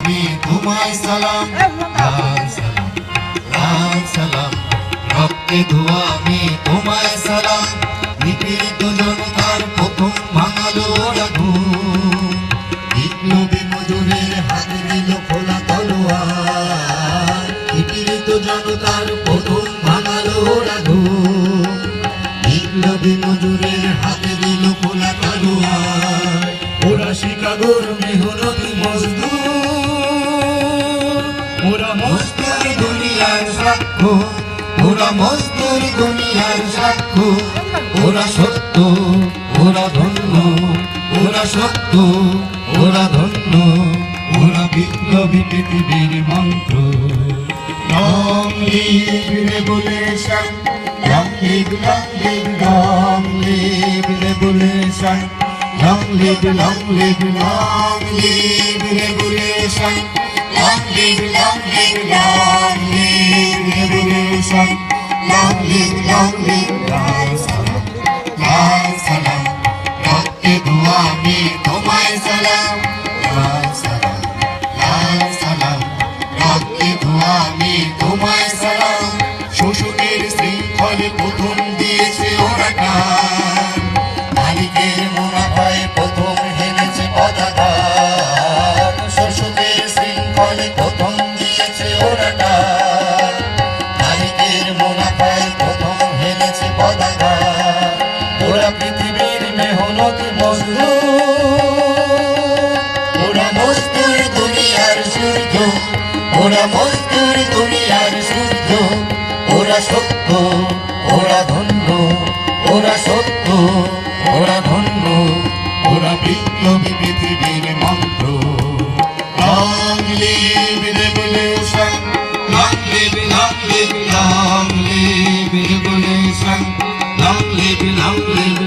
তোমায় সালাম লাল সালাম লাল সালাম রক্তে ধোয়া আমি তোমায় সালাম নিপীড়িত জনতার প্রথম ভাঙালো ওরা ঘুম বিপ্লবী মজুরের হাতে দিল খোলা তলোয়ার নিপীড়িত জনতার প্রথম ভাঙালো ওরা ঘুম বিপ্লবী মজুরের হাতে দিল খোলা তলোয়ার ওরা শিকাগোর মেহনতি মজদুর ওরা মজদুর দুনিয়ার সাক্ষ্য ওরা মজদুর দুনিয়ার সাক্ষ্য ওরা সত্য ওরা ধন্য ওরা সত্য ওরা ধন্য ওরা বিপ্লবী পৃথিবীর মন্ত্র Long live revolution Long live, long live, long live revolution Long live, long live, long live revolution Long live, long live, long live revolution Long live, long live, লাল সালাম লাল সালাম রক্তে ধোয়া আমি তোমায় সালাম লাল সালাম লাল সালাম রক্তে ধোয়া আমি তোমায় সালাম শোষণের শৃঙ্খলে প্রথম দিয়েছে ওরা টান মালিকের মুনাফায় প্রথম হেনেছে পতাকা শোষণের শৃঙ্খলে প্রথম দিয়েছে ওরা টান মালিকের মুনাফায় প্রথম হেনেছে পতাকা ওরা পৃথিবীর মেহনতি মজদুর ওরা মজদুর দুনিয়ার সূর্য ওরা মজদুর দুনিয়ার সূর্য ওরা সত্য ওরা ধন্য ওরা সত্য ওরা ধন্য ওরা বিপ্লবী পৃথিবীর মন্ত্র Long live revolution Long live, long live, long live revolution Long live, long live